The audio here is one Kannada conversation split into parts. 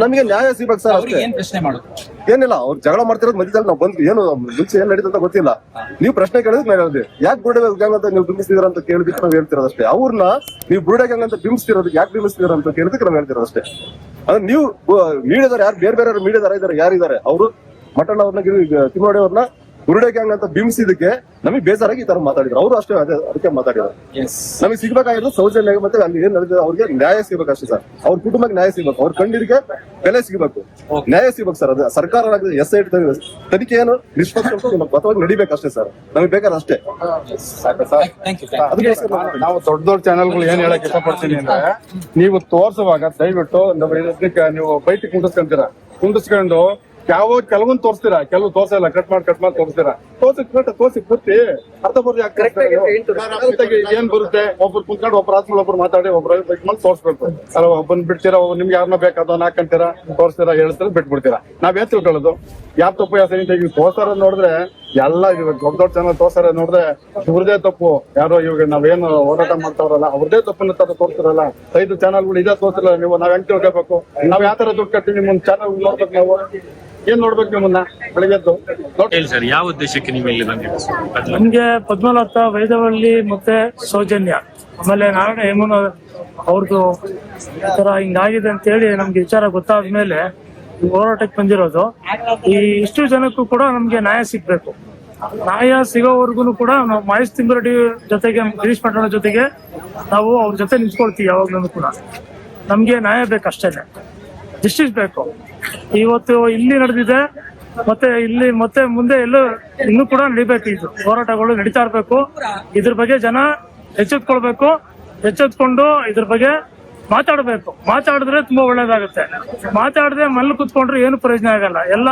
ನಮಗೆ ನ್ಯಾಯ ಸಿಗ್ಬೇಕು ಸರ್ ಅಷ್ಟೇ. ಏನ್ ಪ್ರಶ್ನೆ ಮಾಡೋದು? ಏನಿಲ್ಲ, ಅವ್ರು ಜಗಳ ಮಾಡ್ತಿರೋದು ಮಧ್ಯದಲ್ಲಿ ನಾವು ಬಂದ್ವಿ, ಏನು ಮುಂಚೆ ಏನ್ ನಡೀತಂತ ಅಂತ ಗೊತ್ತಿಲ್ಲ. ನೀವು ಪ್ರಶ್ನೆ ಕೇಳಿದ್ರೆ ನಾವು ಹೇಳಿದ್ವಿ, ಯಾಕೆ ಬುರುಡೆ ಗ್ಯಾಂಗ್ ಅಂತ ನೀವು ಬಿಂಬಿಸ್ತಿದ್ರ ಅಂತ ಕೇಳಿದಕ್ಕೆ ನಾವು ಹೇಳ್ತಿರೋದು ಅಷ್ಟೇ. ಅವ್ರನ್ನ ನೀವು ಬುರುಡೆ ಗ್ಯಾಂಗ್ ಅಂತ ಬಿಂಬಿಸ್ತಿರೋದು ಯಾಕೆ ಬಿಂಬಿಸ್ತಿದ್ರ ಅಂತ ಕೇಳಿದಕ್ಕೆ ನಾವು ಹೇಳ್ತಿರೋದು ಅಷ್ಟೇ. ಅಂದ್ರೆ ನೀವು ಮೀಡಿಯಾದವ್ರು ಯಾರು ಬೇರೆ ಬೇರೆ ಮೀಡಿಯಾದವ್ರು ಇದಾರೆ, ಯಾರಿದ್ದಾರೆ ಅವರು ಮಟನ್ ಅವ್ರನ್ನ ತಿಮ್ಮೋಡಿ ಅವ್ರನ್ನ ಬುರುಡೆ ಗ್ಯಾಂಗ್ ಅಂತ ಬಿಂಬಿಸಿದಕ್ಕೆ ನಮಗೆ ಬೇಜಾರಾಗಿ ಈ ತರ ಮಾತಾಡಿದ್ರು. ಅವರು ಅಷ್ಟೇ ಅದಕ್ಕೆ ಮಾತಾಡಿದ್ರು. ನಮಗೆ ಸಿಗ್ಬೇಕಾಗಿರೋದು ಸೌಜನ್ಯ ಮತ್ತೆ ಅಲ್ಲಿ ಏನ್ ನಡೆದಿದೆ ಅವ್ರಿಗೆ ನ್ಯಾಯ ಸಿಗ್ಬೇಕು ಅಷ್ಟೇ ಸರ್. ಅವ್ರ ಕುಟುಂಬಕ್ಕೆ ನ್ಯಾಯ ಸಿಗ್ಬೇಕು, ಅವ್ರ ಕಣ್ಣೀರಿಗೆ ಬೆಲೆ ಸಿಗ್ಬೇಕು, ನ್ಯಾಯ ಸಿಗ್ಬೇಕು ಸರ್. ಅದು ಸರ್ಕಾರ SIT ತನಿಖೆಯನ್ನು ನಿಷ್ಪಕ್ಷಪಾತವಾಗಿ ನಡಿಬೇಕಷ್ಟೇ ಸರ್. ನಮಗೆ ಬೇಕಾದ್ರೆ ಅಷ್ಟೇ. ನಾವು ದೊಡ್ಡ ದೊಡ್ಡ ಚಾನೆಲ್ಗಳು ಏನ್ ಹೇಳಕ್ ಇಷ್ಟಪಡ್ತೀನಿ ಅಂದ್ರೆ, ನೀವು ತೋರ್ಸುವಾಗ ದಯವಿಟ್ಟು ನೀವು ಬೈಟ್ ಕುಂಡಿಸ್ಕೊಂಡು ಕೆಲವೊಂದು ತೋರಿಸ್ತೀರಾ, ಕೆಲವು ತೋರ್ಸಲ್ಲ, ಕಟ್ ಮಾಡಿ ತೋರಿಸ್ತೀರಾ. ತೋರಿಸಿ ಪೂರ್ತಿ ಅರ್ಥ ಬರ್ರಿ ಏನ್ ಬರುತ್ತೆ. ಒಬ್ರು ಕುಂತ್ಕೊಂಡು ಒಬ್ರು ಆದ್ಮೇಲೆ ಒಬ್ರು ಮಾತಾಡಿ ಒಬ್ರು ಬೈಕ್ ಮಾಡಿ ತೋರಿಸ್ಬೇಕು. ಅಲ್ಲ ಒಬ್ಬನ್ ಬಿಡ್ತೀರಾ, ನಿಮ್ಗೆ ಯಾರನ್ನ ಬೇಕಾದ ಹಾಕಂತೀರಾ, ತೋರಿಸ್ತೀರಾ, ಹೇಳ್ತೀರಾ, ಬಿಟ್ಬಿಡ್ತೀರಾ. ನಾವ್ ತಿಳ್ಕೊಳ್ಳೋದು ಯಾರ್ ತಪ್ಪು ಯಾವ ಸರಿ ತೋರ್ಸಾರ ನೋಡಿದ್ರೆ ಎಲ್ಲ ದೊಡ್ಡ ದೊಡ್ಡ ಚಾನಲ್ ತೋರ್ಸಾರ ನೋಡಿದ್ರೆ ಇವ್ರದೇ ತಪ್ಪು. ಯಾರೋ ಇವಾಗ ನಾವೇನು ಹೋರಾಟ ಮಾಡ್ತಾವ್ರಲ್ಲ ಅವ್ರದೇ ತಪ್ಪನ್ನ ತರ ತೋರ್ಸಿರಲ್ಲ. 5 ಚಾನಲ್ಗಳು ಇದೇ ತೋರ್ಸಿರಲ್ಲ. ನೀವು ನಾವ್ ಹೆಂಗ್ ತಿಳ್ಕೊಬೇಕು? ನಾವ್ ಯಾವ ತರ ದುಡ್ಡು ಕಟ್ತೀವಿ ನಿಮ್ಮನ್ನ ಚಾನಲ್ ನೋಡ್ಬೇಕು. ನಾವು ಏನ್ ನೋಡ್ಬೇಕು ನಿಮ್ಮನ್ನ ಬೆಳಗ್ಗೆದ್ದು? ಸರ್, ಯಾವ ಉದ್ದೇಶಕ್ಕೆ ನೀವು ಇಲ್ಲಿ ಬಂದಿದ್ದೀರಿ? ನಮ್ಗೆ ಪದ್ಮಲತಾ, ವೈದವಳ್ಳಿ ಮತ್ತೆ ಸೌಜನ್ಯ, ಆಮೇಲೆ ನಾರಾಯಣ ಹೇಮನ್ ಅವ್ರದ್ದು ಈ ತರ ಹಿಂಗಾಗಿದೆ ಅಂತ ಹೇಳಿ ನಮ್ಗೆ ವಿಚಾರ ಗೊತ್ತಾದ್ಮೇಲೆ ಹೋರಾಟಕ್ಕೆ ಬಂದಿರೋದು. ಇಷ್ಟು ಜನಕ್ಕೂ ಕೂಡ ನಮ್ಗೆ ನ್ಯಾಯ ಸಿಗ್ಬೇಕು. ನ್ಯಾಯ ಸಿಗೋವರೆಗೂ ಕೂಡ ನಾವು ಮಹೇಶ್ ತಿಮ್ಮಿರೆಡ್ಡಿ ಜೊತೆಗೆ, ಗಿರೀಶ್ ಪಟ್ಟಣ ಜೊತೆಗೆ ನಾವು ಅವ್ರ ಜೊತೆ ನಿಂತ್ಕೊಳ್ತೀವಿ. ಯಾವಾಗ್ಲೂ ಕೂಡ ನಮ್ಗೆ ನ್ಯಾಯ ಬೇಕಷ್ಟೇನೆ, ಜಸ್ಟಿಸ್ ಬೇಕು. ಇವತ್ತು ಇಲ್ಲಿ ನಡೆದಿದೆ, ಮತ್ತೆ ಮುಂದೆ ಎಲ್ಲೂ ಇನ್ನೂ ಕೂಡ ನಡಿಬೇಕು. ಇದು ಹೋರಾಟಗಳು ನಡೀತಾ ಇರ್ಬೇಕು. ಇದ್ರ ಬಗ್ಗೆ ಜನ ಎಚ್ಚೆತ್ಕೊಳ್ಬೇಕು. ಎಚ್ಚೆತ್ಕೊಂಡು ಇದ್ರ ಬಗ್ಗೆ ಮಾತಾಡ್ಬೇಕು. ಮಾತಾಡಿದ್ರೆ ತುಂಬಾ ಒಳ್ಳೇದಾಗುತ್ತೆ. ಮಾತಾಡದೆ ಮಲ್ಲು ಕುತ್ಕೊಂಡ್ರೆ ಏನು ಪ್ರಯೋಜನ ಆಗಲ್ಲ. ಎಲ್ಲ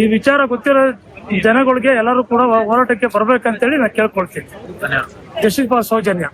ಈ ವಿಚಾರ ಗೊತ್ತಿರೋ ಜನಗಳಿಗೆ ಎಲ್ಲರೂ ಕೂಡ ಹೋರಾಟಕ್ಕೆ ಬರ್ಬೇಕಂತೇಳಿ ನಾನು ಕೇಳ್ಕೊಳ್ತೀನಿ. Justice for Soujanya.